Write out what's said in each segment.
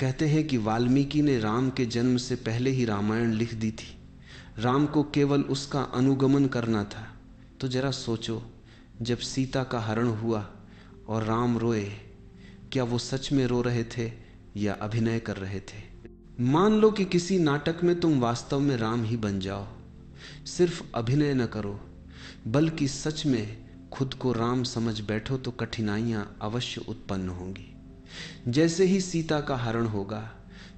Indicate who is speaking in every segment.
Speaker 1: कहते हैं कि वाल्मीकि ने राम के जन्म से पहले ही रामायण लिख दी थी। राम को केवल उसका अनुगमन करना था। तो जरा सोचो, जब सीता का हरण हुआ और राम रोए, क्या वो सच में रो रहे थे या अभिनय कर रहे थे? मान लो कि किसी नाटक में तुम वास्तव में राम ही बन जाओ। सिर्फ अभिनय न करो, बल्कि सच में खुद को राम समझ बैठो तो कठिनाइयां अवश्य उत्पन्न होंगी। जैसे ही सीता का हरण होगा,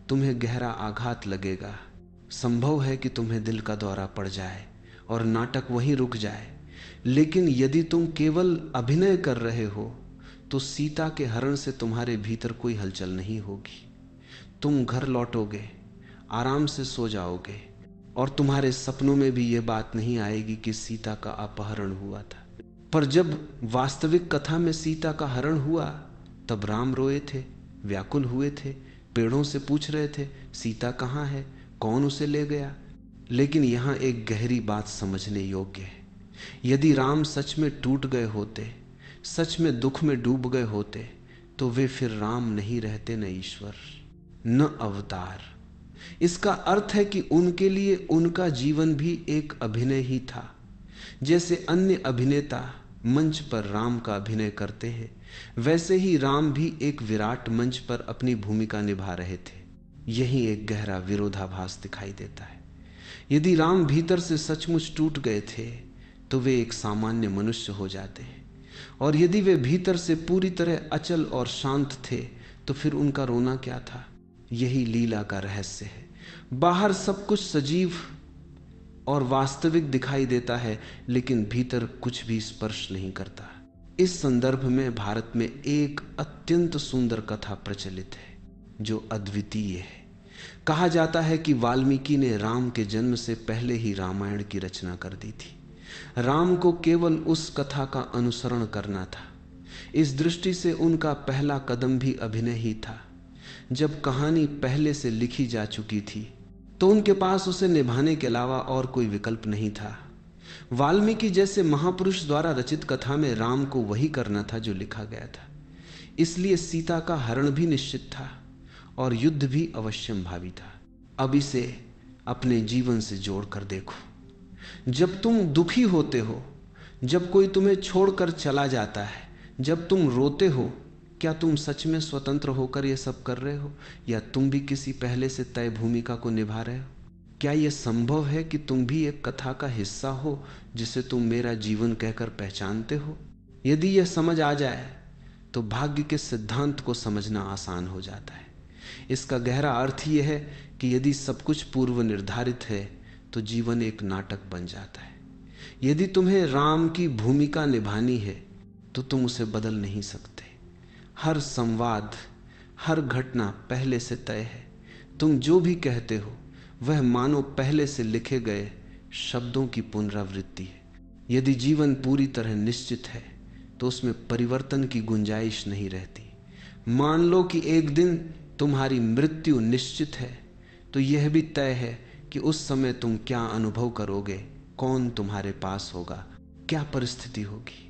Speaker 1: तुम्हें गहरा आघात लगेगा। संभव है कि तुम्हें दिल का दौरा पड़ जाए और नाटक वहीं रुक जाए। लेकिन यदि तुम केवल अभिनय कर रहे हो तो सीता के हरण से तुम्हारे भीतर कोई हलचल नहीं होगी। तुम घर लौटोगे, आराम से सो जाओगे और तुम्हारे सपनों में भी यह बात नहीं आएगी कि सीता का अपहरण हुआ था। पर जब वास्तविक कथा में सीता का हरण हुआ, तब राम रोए थे, व्याकुल हुए थे, पेड़ों से पूछ रहे थे सीता कहाँ है, कौन उसे ले गया। लेकिन यहां एक गहरी बात समझने योग्य है। यदि राम सच में टूट गए होते, सच में दुख में डूब गए होते, तो वे फिर राम नहीं रहते, न ईश्वर, न अवतार। इसका अर्थ है कि उनके लिए उनका जीवन भी एक अभिनय ही था। जैसे अन्य अभिनेता मंच पर राम का अभिनय करते हैं, वैसे ही राम भी एक विराट मंच पर अपनी भूमिका निभा रहे थे। यही एक गहरा विरोधाभास दिखाई देता है। यदि राम भीतर से सचमुच टूट गए थे तो वे एक सामान्य मनुष्य हो जाते हैं, और यदि वे भीतर से पूरी तरह अचल और शांत थे तो फिर उनका रोना क्या था? यही लीला का रहस्य है। बाहर सब कुछ सजीव और वास्तविक दिखाई देता है, लेकिन भीतर कुछ भी स्पर्श नहीं करता। इस संदर्भ में भारत में एक अत्यंत सुंदर कथा प्रचलित है जो अद्वितीय है। कहा जाता है कि वाल्मीकि ने राम के जन्म से पहले ही रामायण की रचना कर दी थी। राम को केवल उस कथा का अनुसरण करना था। इस दृष्टि से उनका पहला कदम भी अभिनय ही था। जब कहानी पहले से लिखी जा चुकी थी तो उनके पास उसे निभाने के अलावा और कोई विकल्प नहीं था। वाल्मीकि जैसे महापुरुष द्वारा रचित कथा में राम को वही करना था जो लिखा गया था। इसलिए सीता का हरण भी निश्चित था और युद्ध भी अवश्यंभावी था। अब इसे अपने जीवन से जोड़कर देखो। जब तुम दुखी होते हो, जब कोई तुम्हें छोड़कर चला जाता है, जब तुम रोते हो, क्या तुम सच में स्वतंत्र होकर यह सब कर रहे हो, या तुम भी किसी पहले से तय भूमिका को निभा रहे हो? क्या यह संभव है कि तुम भी एक कथा का हिस्सा हो जिसे तुम मेरा जीवन कहकर पहचानते हो? यदि यह समझ आ जाए तो भाग्य के सिद्धांत को समझना आसान हो जाता है। इसका गहरा अर्थ यह है कि यदि सब कुछ पूर्व निर्धारित है तो जीवन एक नाटक बन जाता है। यदि तुम्हें राम की भूमिका निभानी है तो तुम उसे बदल नहीं सकते। हर संवाद, हर घटना पहले से तय है। तुम जो भी कहते हो वह मानो पहले से लिखे गए शब्दों की पुनरावृत्ति है। यदि जीवन पूरी तरह निश्चित है तो उसमें परिवर्तन की गुंजाइश नहीं रहती। मान लो कि एक दिन तुम्हारी मृत्यु निश्चित है, तो यह भी तय है कि उस समय तुम क्या अनुभव करोगे, कौन तुम्हारे पास होगा, क्या परिस्थिति होगी।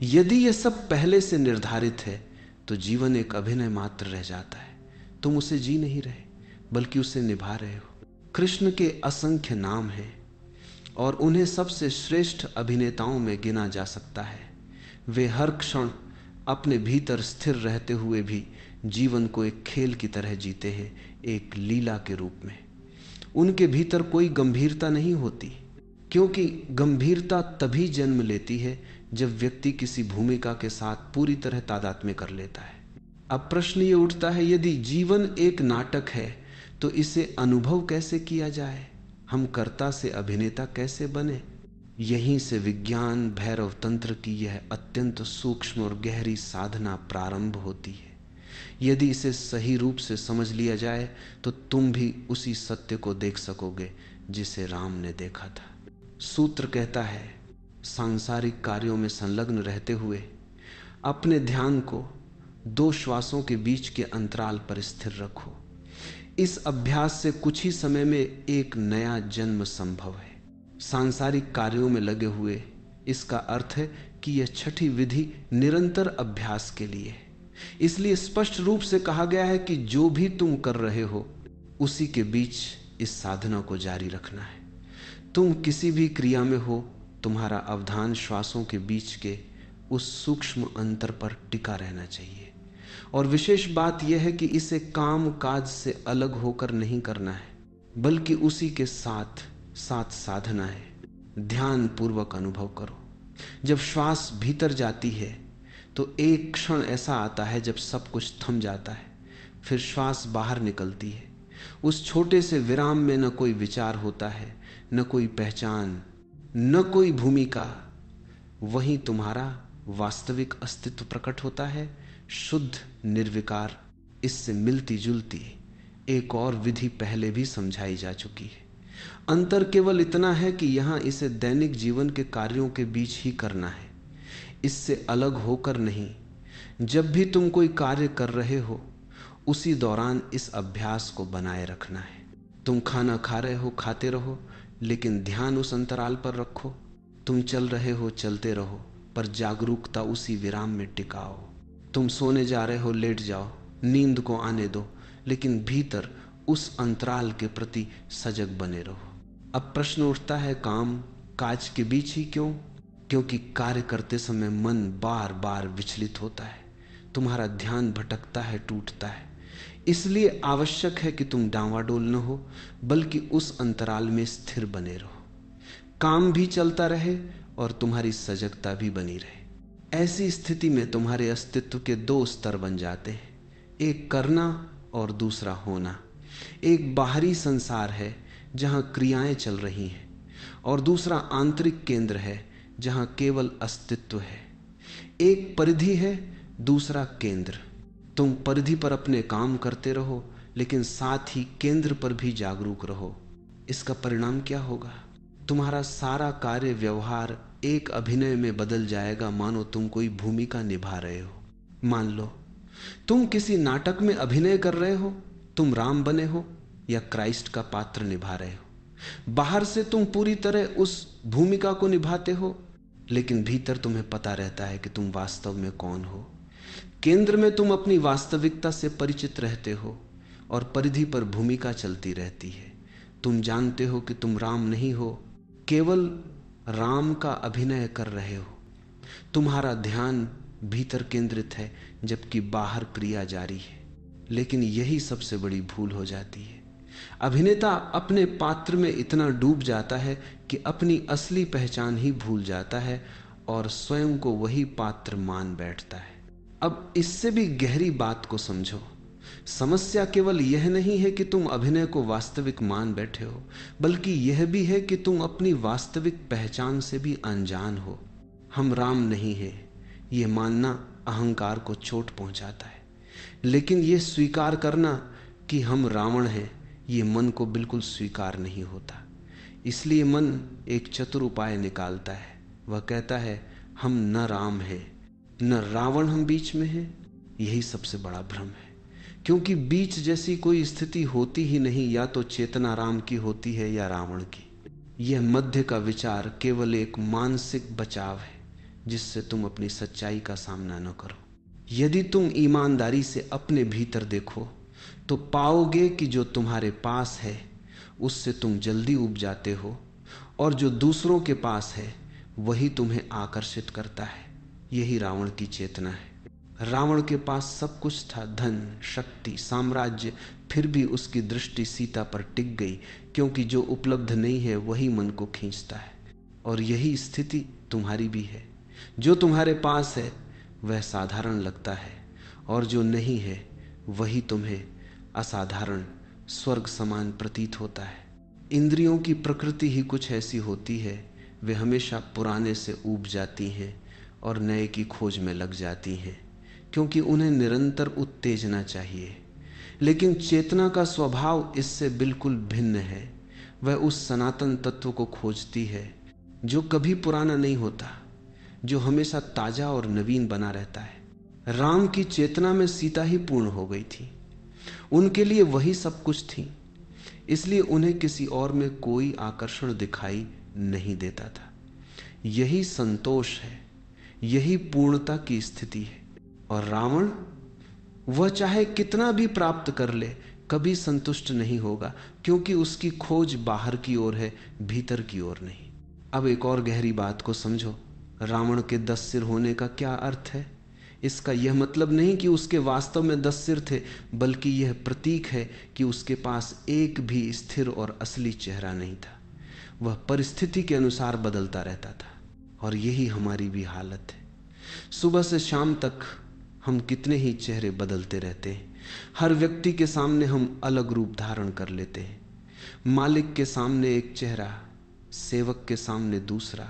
Speaker 1: यदि यह सब पहले से निर्धारित है तो जीवन एक अभिनय मात्र रह जाता है। तुम उसे जी नहीं रहे बल्कि उसे निभा रहे हो। कृष्ण के असंख्य नाम हैं और उन्हें सबसे श्रेष्ठ अभिनेताओं में गिना जा सकता है। वे हर क्षण अपने भीतर स्थिर रहते हुए भी जीवन को एक खेल की तरह जीते हैं, एक लीला के रूप में। उनके भीतर कोई गंभीरता नहीं होती, क्योंकि गंभीरता तभी जन्म लेती है जब व्यक्ति किसी भूमिका के साथ पूरी तरह तादात्म्य कर लेता है। अब प्रश्न ये उठता है, यदि जीवन एक नाटक है तो इसे अनुभव कैसे किया जाए? हम कर्ता से अभिनेता कैसे बने? यहीं से विज्ञान भैरव तंत्र की यह अत्यंत सूक्ष्म और गहरी साधना प्रारंभ होती है। यदि इसे सही रूप से समझ लिया जाए तो तुम भी उसी सत्य को देख सकोगे जिसे राम ने देखा था। सूत्र कहता है, सांसारिक कार्यों में संलग्न रहते हुए अपने ध्यान को दो श्वासों के बीच के अंतराल पर स्थिर रखो। इस अभ्यास से कुछ ही समय में एक नया जन्म संभव है। सांसारिक कार्यों में लगे हुए, इसका अर्थ है कि यह छठी विधि निरंतर अभ्यास के लिए है। इसलिए स्पष्ट रूप से कहा गया है कि जो भी तुम कर रहे हो उसी के बीच इस साधना को जारी रखना है। तुम किसी भी क्रिया में हो, तुम्हारा अवधान श्वासों के बीच के उस सूक्ष्म अंतर पर टिका रहना चाहिए। और विशेष बात यह है कि इसे काम काज से अलग होकर नहीं करना है, बल्कि उसी के साथ साथ साधना है। ध्यान पूर्वक अनुभव करो। जब श्वास भीतर जाती है तो एक क्षण ऐसा आता है जब सब कुछ थम जाता है, फिर श्वास बाहर निकलती है। उस छोटे से विराम में न कोई विचार होता है, न कोई पहचान, न कोई भूमिका। वहीं तुम्हारा वास्तविक अस्तित्व प्रकट होता है, शुद्ध निर्विकार। इससे मिलती जुलती एक और विधि पहले भी समझाई जा चुकी है। अंतर केवल इतना है कि यहां इसे दैनिक जीवन के कार्यों के बीच ही करना है, इससे अलग होकर नहीं। जब भी तुम कोई कार्य कर रहे हो उसी दौरान इस अभ्यास को बनाए रखना है। तुम खाना खा रहे हो, खाते रहो, लेकिन ध्यान उस अंतराल पर रखो। तुम चल रहे हो, चलते रहो, पर जागरूकता उसी विराम में टिकाओ। तुम सोने जा रहे हो, लेट जाओ, नींद को आने दो, लेकिन भीतर उस अंतराल के प्रति सजग बने रहो। अब प्रश्न उठता है, काम काज के बीच ही क्यों? क्योंकि कार्य करते समय मन बार बार विचलित होता है, तुम्हारा ध्यान भटकता है, टूटता है। इसलिए आवश्यक है कि तुम डांवाडोल न हो, बल्कि उस अंतराल में स्थिर बने रहो। काम भी चलता रहे और तुम्हारी सजगता भी बनी रहे। ऐसी स्थिति में तुम्हारे अस्तित्व के दो स्तर बन जाते हैं, एक करना और दूसरा होना। एक बाहरी संसार है जहां क्रियाएं चल रही हैं, और दूसरा आंतरिक केंद्र है जहां केवल अस्तित्व है। एक परिधि है, दूसरा केंद्र। तुम परिधि पर अपने काम करते रहो, लेकिन साथ ही केंद्र पर भी जागरूक रहो। इसका परिणाम क्या होगा? तुम्हारा सारा कार्य व्यवहार एक अभिनय में बदल जाएगा, मानो तुम कोई भूमिका निभा रहे हो। मान लो तुम किसी नाटक में अभिनय कर रहे हो, तुम राम बने हो या क्राइस्ट का पात्र निभा रहे हो। बाहर से तुम पूरी तरह उस भूमिका को निभाते हो, लेकिन भीतर तुम्हें पता रहता है कि तुम वास्तव में कौन हो। केंद्र में तुम अपनी वास्तविकता से परिचित रहते हो और परिधि पर भूमिका चलती रहती है। तुम जानते हो कि तुम राम नहीं हो, केवल राम का अभिनय कर रहे हो। तुम्हारा ध्यान भीतर केंद्रित है, जबकि बाहर क्रिया जारी है। लेकिन यही सबसे बड़ी भूल हो जाती है। अभिनेता अपने पात्र में इतना डूब जाता है कि अपनी असली पहचान ही भूल जाता है और स्वयं को वही पात्र मान बैठता है। अब इससे भी गहरी बात को समझो। समस्या केवल यह नहीं है कि तुम अभिनय को वास्तविक मान बैठे हो, बल्कि यह भी है कि तुम अपनी वास्तविक पहचान से भी अनजान हो। हम राम नहीं है, यह मानना अहंकार को चोट पहुंचाता है, लेकिन यह स्वीकार करना कि हम रावण हैं, ये मन को बिल्कुल स्वीकार नहीं होता। इसलिए मन एक चतुर उपाय निकालता है। वह कहता है, हम न राम है न रावण, हम बीच में हैं। यही सबसे बड़ा भ्रम है, क्योंकि बीच जैसी कोई स्थिति होती ही नहीं। या तो चेतना राम की होती है या रावण की। यह मध्य का विचार केवल एक मानसिक बचाव है, जिससे तुम अपनी सच्चाई का सामना न करो। यदि तुम ईमानदारी से अपने भीतर देखो तो पाओगे कि जो तुम्हारे पास है उससे तुम जल्दी उब जाते हो, और जो दूसरों के पास है वही तुम्हें आकर्षित करता है। यही रावण की चेतना है। रावण के पास सब कुछ था, धन, शक्ति, साम्राज्य, फिर भी उसकी दृष्टि सीता पर टिक गई, क्योंकि जो उपलब्ध नहीं है वही मन को खींचता है। और यही स्थिति तुम्हारी भी है। जो तुम्हारे पास है वह साधारण लगता है, और जो नहीं है वही तुम्हें असाधारण, स्वर्ग समान प्रतीत होता है। इंद्रियों की प्रकृति ही कुछ ऐसी होती है, वे हमेशा पुराने से ऊब जाती हैं और नए की खोज में लग जाती हैं, क्योंकि उन्हें निरंतर उत्तेजना चाहिए। लेकिन चेतना का स्वभाव इससे बिल्कुल भिन्न है। वह उस सनातन तत्व को खोजती है जो कभी पुराना नहीं होता, जो हमेशा ताजा और नवीन बना रहता है। राम की चेतना में सीता ही पूर्ण हो गई थी। उनके लिए वही सब कुछ थी, इसलिए उन्हें किसी और में कोई आकर्षण दिखाई नहीं देता था। यही संतोष है, यही पूर्णता की स्थिति है। और रावण वह चाहे कितना भी प्राप्त कर ले कभी संतुष्ट नहीं होगा, क्योंकि उसकी खोज बाहर की ओर है, भीतर की ओर नहीं। अब एक और गहरी बात को समझो। रावण के 10 सिर होने का क्या अर्थ है? इसका यह मतलब नहीं कि उसके वास्तव में 10 सिर थे, बल्कि यह प्रतीक है कि उसके पास एक भी स्थिर और असली चेहरा नहीं था। वह परिस्थिति के अनुसार बदलता रहता था, और यही हमारी भी हालत है। सुबह से शाम तक हम कितने ही चेहरे बदलते रहते हैं। हर व्यक्ति के सामने हम अलग रूप धारण कर लेते हैं। मालिक के सामने एक चेहरा, सेवक के सामने दूसरा,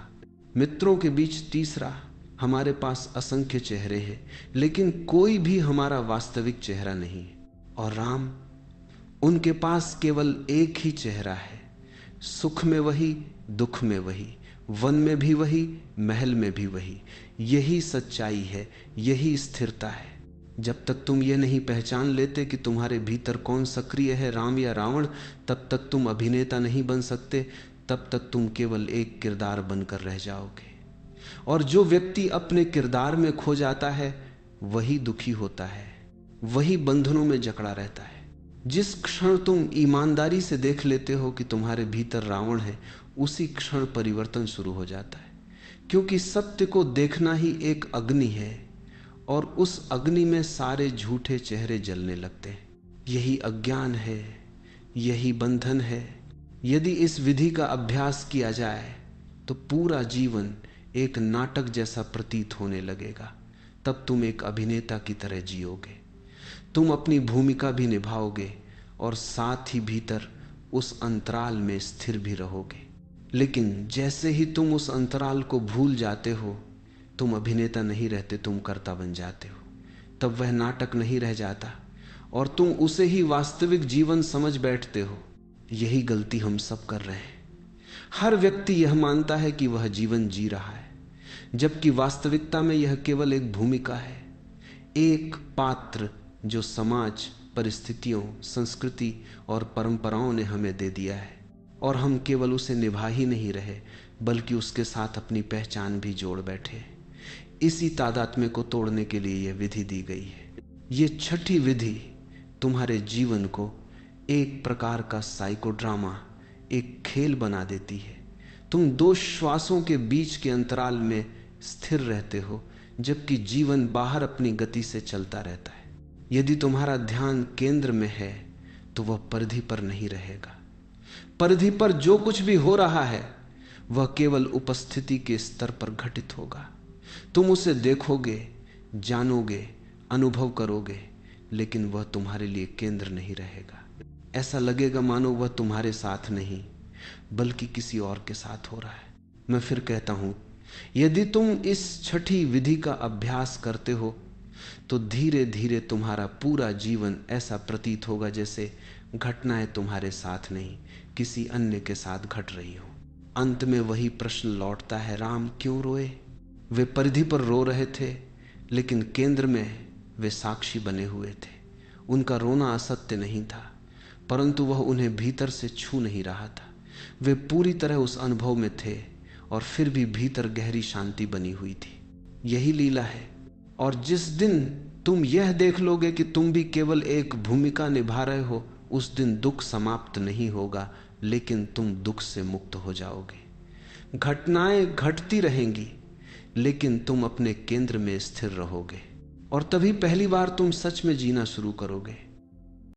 Speaker 1: मित्रों के बीच तीसरा। हमारे पास असंख्य चेहरे हैं, लेकिन कोई भी हमारा वास्तविक चेहरा नहीं है। और राम, उनके पास केवल एक ही चेहरा है। सुख में वही, दुख में वही, वन में भी वही, महल में भी वही। यही सच्चाई है, यही स्थिरता है। जब तक तुम ये नहीं पहचान लेते कि तुम्हारे भीतर कौन सक्रिय है, राम या रावण, तब तक तुम अभिनेता नहीं बन सकते। तब तक तुम केवल एक किरदार बनकर रह जाओगे। और जो व्यक्ति अपने किरदार में खो जाता है वही दुखी होता है, वही बंधनों में जकड़ा रहता है। जिस क्षण तुम ईमानदारी से देख लेते हो कि तुम्हारे भीतर रावण है, उसी क्षण परिवर्तन शुरू हो जाता है। क्योंकि सत्य को देखना ही एक अग्नि है, और उस अग्नि में सारे झूठे चेहरे जलने लगते हैं। यही अज्ञान है, यही बंधन है। यदि इस विधि का अभ्यास किया जाए तो पूरा जीवन एक नाटक जैसा प्रतीत होने लगेगा। तब तुम एक अभिनेता की तरह जियोगे। तुम अपनी भूमिका भी निभाओगे और साथ ही भीतर उस अंतराल में स्थिर भी रहोगे। लेकिन जैसे ही तुम उस अंतराल को भूल जाते हो, तुम अभिनेता नहीं रहते, तुम कर्ता बन जाते हो। तब वह नाटक नहीं रह जाता और तुम उसे ही वास्तविक जीवन समझ बैठते हो। यही गलती हम सब कर रहे हैं। हर व्यक्ति यह मानता है कि वह जीवन जी रहा है, जबकि वास्तविकता में यह केवल एक भूमिका है, एक पात्र जो समाज, परिस्थितियों, संस्कृति और परंपराओं ने हमें दे दिया है। और हम केवल उसे निभा ही नहीं रहे, बल्कि उसके साथ अपनी पहचान भी जोड़ बैठे। इसी तादात्म्य को तोड़ने के लिए यह विधि दी गई है। ये छठी विधि तुम्हारे जीवन को एक प्रकार का साइकोड्रामा, एक खेल बना देती है। तुम 2 श्वासों के बीच के अंतराल में स्थिर रहते हो, जबकि जीवन बाहर अपनी गति से चलता रहता है। यदि तुम्हारा ध्यान केंद्र में है तो वह परिधि पर नहीं रहेगा। परिधि पर जो कुछ भी हो रहा है वह केवल उपस्थिति के स्तर पर घटित होगा। तुम उसे देखोगे, जानोगे, अनुभव करोगे, लेकिन वह तुम्हारे लिए केंद्र नहीं रहेगा। ऐसा लगेगा मानो वह तुम्हारे साथ नहीं, बल्कि किसी और के साथ हो रहा है। मैं फिर कहता हूं, यदि तुम इस छठी विधि का अभ्यास करते हो तो धीरे धीरे तुम्हारा पूरा जीवन ऐसा प्रतीत होगा जैसे घटनाएं तुम्हारे साथ नहीं, किसी अन्य के साथ घट रही हो। अंत में वही प्रश्न लौटता है, राम क्यों रोए? वे परिधि पर रो रहे थे, लेकिन केंद्र में वे साक्षी बने हुए थे। उनका रोना असत्य नहीं था, परंतु वह उन्हें भीतर से छू नहीं रहा था। वे पूरी तरह उस अनुभव में थे और फिर भी भीतर गहरी शांति बनी हुई थी। यही लीला है। और जिस दिन तुम यह देख लोगे कि तुम भी केवल एक भूमिका निभा रहे हो, उस दिन दुख समाप्त नहीं होगा, लेकिन तुम दुख से मुक्त हो जाओगे। घटनाएं घटती रहेंगी, लेकिन तुम अपने केंद्र में स्थिर रहोगे। और तभी पहली बार तुम सच में जीना शुरू करोगे।